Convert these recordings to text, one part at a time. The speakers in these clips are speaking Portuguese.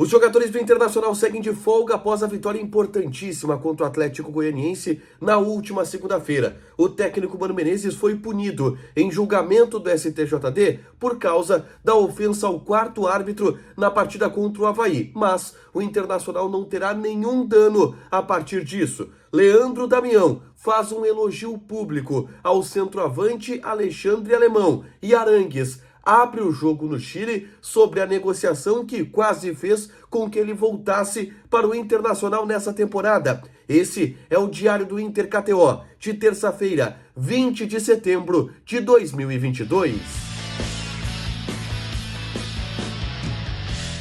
Os jogadores do Internacional seguem de folga após a vitória importantíssima contra o Atlético Goianiense na última segunda-feira. O técnico Mano Menezes foi punido em julgamento do STJD por causa da ofensa ao quarto árbitro na partida contra o Avaí, mas o Internacional não terá nenhum dano a partir disso. Leandro Damião faz um elogio público ao centroavante Alexandre Alemão e Arangues abre o jogo no Chile sobre a negociação que quase fez com que ele voltasse para o Internacional nessa temporada. Esse é o Diário do Inter KTO, de terça-feira, 20 de setembro de 2022.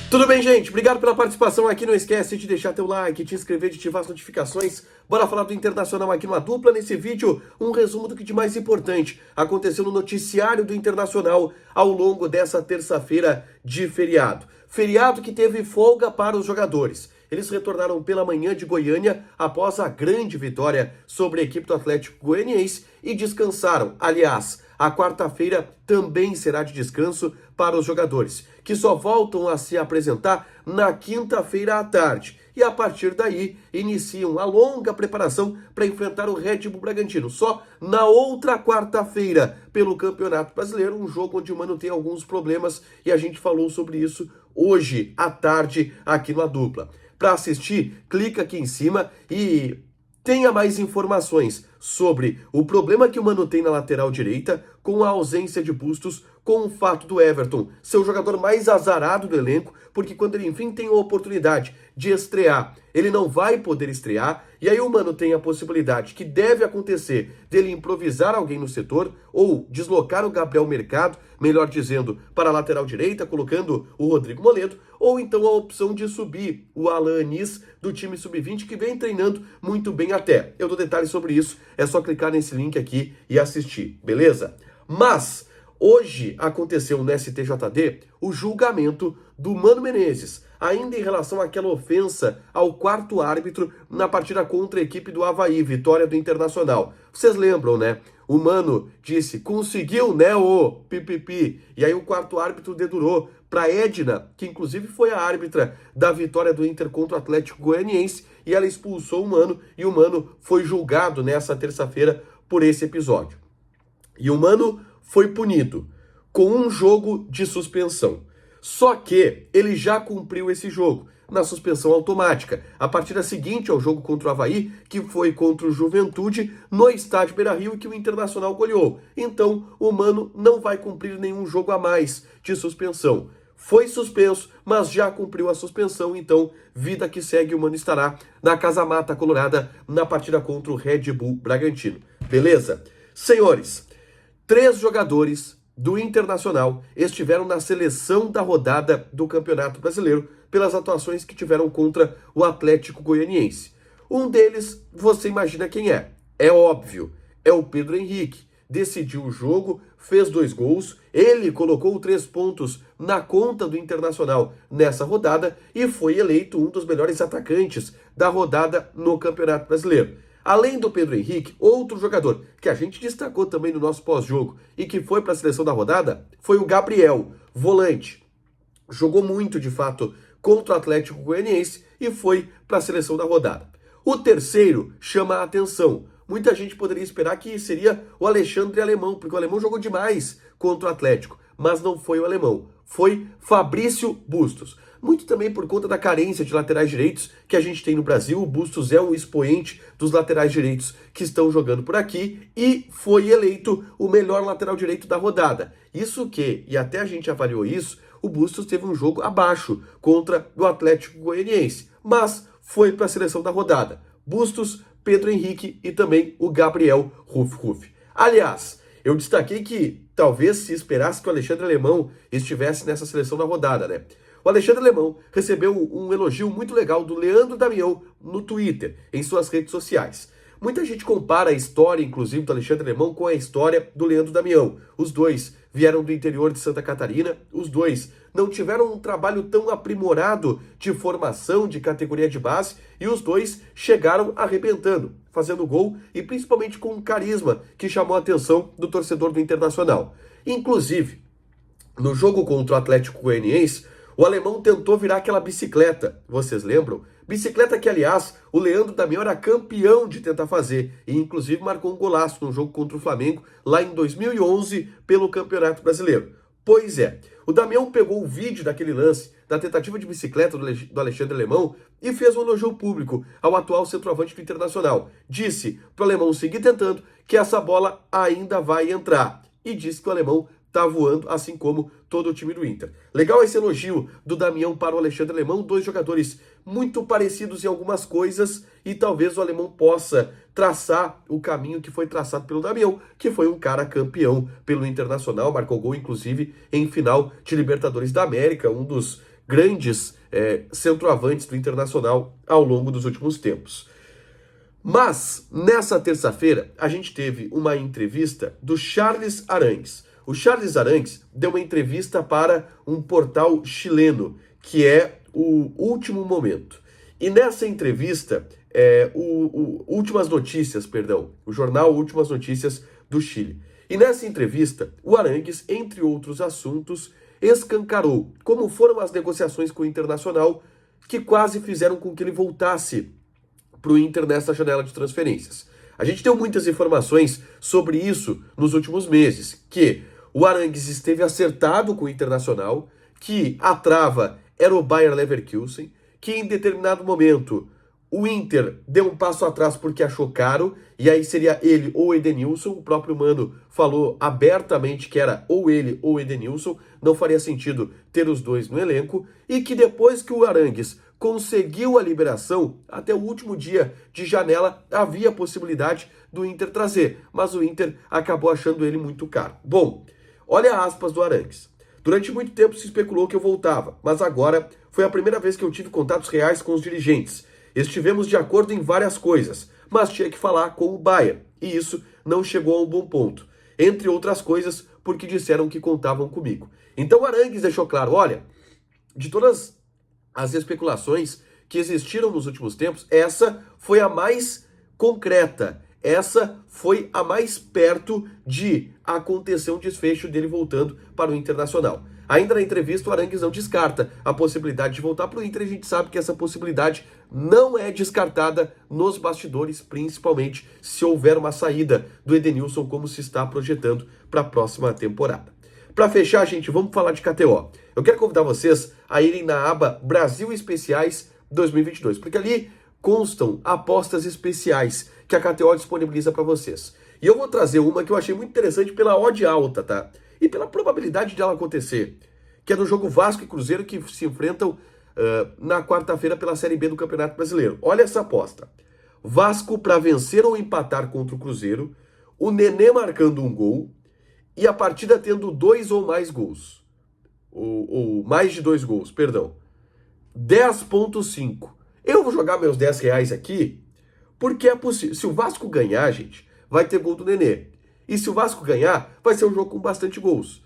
Tudo bem, gente? Obrigado pela participação aqui. Não esquece de deixar teu like, te inscrever, de ativar as notificações. Bora falar do Internacional aqui numa dupla. Nesse vídeo, um resumo do que de mais importante aconteceu no noticiário do Internacional ao longo dessa terça-feira de feriado. Feriado que teve folga para os jogadores. Eles retornaram pela manhã de Goiânia após a grande vitória sobre a equipe do Atlético Goianiense e descansaram. Aliás, a quarta-feira também será de descanso para os jogadores, que só voltam a se apresentar na quinta-feira à tarde. E a partir daí, iniciam a longa preparação para enfrentar o Red Bull Bragantino. Só na outra quarta-feira, pelo Campeonato Brasileiro, um jogo onde o Mano tem alguns problemas e a gente falou sobre isso hoje à tarde aqui no A Dupla. Para assistir, clica aqui em cima e tenha mais informações sobre o problema que o Mano tem na lateral direita, com a ausência de Bustos, com o fato do Everton ser o jogador mais azarado do elenco, porque quando ele enfim tem a oportunidade de estrear, ele não vai poder estrear, e aí o Mano tem a possibilidade, que deve acontecer, dele improvisar alguém no setor, ou deslocar o Gabriel Mercado, melhor dizendo, para a lateral direita, colocando o Rodrigo Moledo, ou então a opção de subir o Alan Anis do time sub-20, que vem treinando muito bem até. Eu dou detalhes sobre isso, é só clicar nesse link aqui e assistir, beleza? Mas hoje aconteceu no STJD o julgamento do Mano Menezes, ainda em relação àquela ofensa ao quarto árbitro na partida contra a equipe do Avaí, vitória do Internacional. Vocês lembram, né? O Mano disse, conseguiu, né, ô pipipi. E aí o quarto árbitro dedurou para Edna, que inclusive foi a árbitra da vitória do Inter contra o Atlético Goianiense, e ela expulsou o Mano, e o Mano foi julgado nessa terça-feira por esse episódio. E o Mano foi punido com um jogo de suspensão. Só que ele já cumpriu esse jogo na suspensão automática. A partida seguinte ao jogo contra o Avaí, que foi contra o Juventude no estádio Beira-Rio e que o Internacional goleou. Então o Mano não vai cumprir nenhum jogo a mais de suspensão. Foi suspenso, mas já cumpriu a suspensão, então vida que segue, o Mano estará na Casa Mata Colorada na partida contra o Red Bull Bragantino. Beleza? Senhores, 3 jogadores do Internacional estiveram na seleção da rodada do Campeonato Brasileiro pelas atuações que tiveram contra o Atlético Goianiense. Um deles, você imagina quem é. É óbvio, é o Pedro Henrique. Decidiu o jogo, fez 2 gols, ele colocou 3 pontos na conta do Internacional nessa rodada e foi eleito um dos melhores atacantes da rodada no Campeonato Brasileiro. Além do Pedro Henrique, outro jogador que a gente destacou também no nosso pós-jogo e que foi para a seleção da rodada foi o Gabriel, volante. Jogou muito, de fato, contra o Atlético Goianiense e foi para a seleção da rodada. O terceiro chama a atenção. Muita gente poderia esperar que seria o Alexandre Alemão, porque o Alemão jogou demais contra o Atlético, mas não foi o Alemão. Foi Fabrício Bustos. Muito também por conta da carência de laterais direitos que a gente tem no Brasil. O Bustos é um expoente dos laterais direitos que estão jogando por aqui e foi eleito o melhor lateral direito da rodada. Isso que, e até a gente avaliou isso, o Bustos teve um jogo abaixo contra o Atlético Goianiense, mas foi para a seleção da rodada. Bustos, Pedro Henrique e também o Gabriel Ruf. Aliás, eu destaquei que talvez se esperasse que o Alexandre Alemão estivesse nessa seleção da rodada, né? O Alexandre Alemão recebeu um elogio muito legal do Leandro Damião no Twitter, em suas redes sociais. Muita gente compara a história, inclusive, do Alexandre Alemão com a história do Leandro Damião. Os dois vieram do interior de Santa Catarina, os dois não tiveram um trabalho tão aprimorado de formação, de categoria de base, e os dois chegaram arrebentando, fazendo gol e principalmente com um carisma que chamou a atenção do torcedor do Internacional. Inclusive, no jogo contra o Atlético Goianiense, O alemão tentou virar aquela bicicleta, vocês lembram? Bicicleta que, aliás, o Leandro Damião era campeão de tentar fazer e, inclusive, marcou um golaço no jogo contra o Flamengo lá em 2011 pelo Campeonato Brasileiro. Pois é, o Damião pegou o vídeo daquele lance, da tentativa de bicicleta do Alexandre Alemão e fez um elogio público ao atual centroavante do Internacional. Disse para o Alemão seguir tentando que essa bola ainda vai entrar. E disse que o Alemão tá voando, assim como todo o time do Inter. Legal esse elogio do Damião para o Alexandre Alemão, dois jogadores muito parecidos em algumas coisas e talvez o Alemão possa traçar o caminho que foi traçado pelo Damião, que foi um cara campeão pelo Internacional, marcou gol inclusive em final de Libertadores da América, um dos grandes centroavantes do Internacional ao longo dos últimos tempos. Mas, nessa terça-feira, a gente teve uma entrevista do Charles Arangues. O Charles Arangues deu uma entrevista para um portal chileno, que é o Último Momento. E nessa entrevista, Últimas Notícias, perdão, o jornal Últimas Notícias do Chile. E nessa entrevista, o Arangues, entre outros assuntos, escancarou como foram as negociações com o Internacional que quase fizeram com que ele voltasse para o Inter nessa janela de transferências. A gente deu muitas informações sobre isso nos últimos meses, que o Arangues esteve acertado com o Internacional, que a trava era o Bayer Leverkusen, que em determinado momento o Inter deu um passo atrás porque achou caro, e aí seria ele ou o Edenilson. O próprio Mano falou abertamente que era ou ele ou o Edenilson, não faria sentido ter os dois no elenco, e que depois que o Arangues conseguiu a liberação, até o último dia de janela havia a possibilidade do Inter trazer, mas o Inter acabou achando ele muito caro. Bom, olha aspas do Arangues. Durante muito tempo se especulou que eu voltava, mas agora foi a primeira vez que eu tive contatos reais com os dirigentes. Estivemos de acordo em várias coisas, mas tinha que falar com o Bayern, e isso não chegou a um bom ponto. Entre outras coisas, porque disseram que contavam comigo. Então Arangues deixou claro, olha, de todas as especulações que existiram nos últimos tempos, essa foi a mais concreta, essa foi a mais perto de acontecer um desfecho dele voltando para o Internacional. Ainda na entrevista, o Arangues não descarta a possibilidade de voltar para o Inter, e a gente sabe que essa possibilidade não é descartada nos bastidores, principalmente se houver uma saída do Edenilson, como se está projetando para a próxima temporada. Para fechar, gente, vamos falar de KTO. Eu quero convidar vocês a irem na aba Brasil Especiais 2022, porque ali constam apostas especiais que a KTO disponibiliza para vocês. E eu vou trazer uma que eu achei muito interessante pela odd alta, tá? E pela probabilidade dela acontecer, que é do jogo Vasco e Cruzeiro, que se enfrentam na quarta-feira pela Série B do Campeonato Brasileiro. Olha essa aposta. Vasco para vencer ou empatar contra o Cruzeiro, o Nenê marcando um gol e a partida tendo 2 ou mais gols. Ou mais de 2 gols, perdão. 10,5. Eu vou jogar meus R$10 aqui, porque é possível. Se o Vasco ganhar, gente, vai ter gol do Nenê. E se o Vasco ganhar, vai ser um jogo com bastante gols.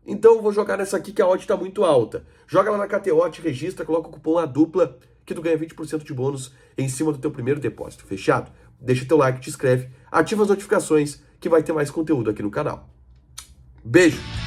Então eu vou jogar nessa aqui que a odd está muito alta. Joga lá na KTO, te registra, coloca o cupom ADUPLA, que tu ganha 20% de bônus em cima do teu primeiro depósito. Fechado? Deixa teu like, te inscreve, ativa as notificações, que vai ter mais conteúdo aqui no canal. Beijo!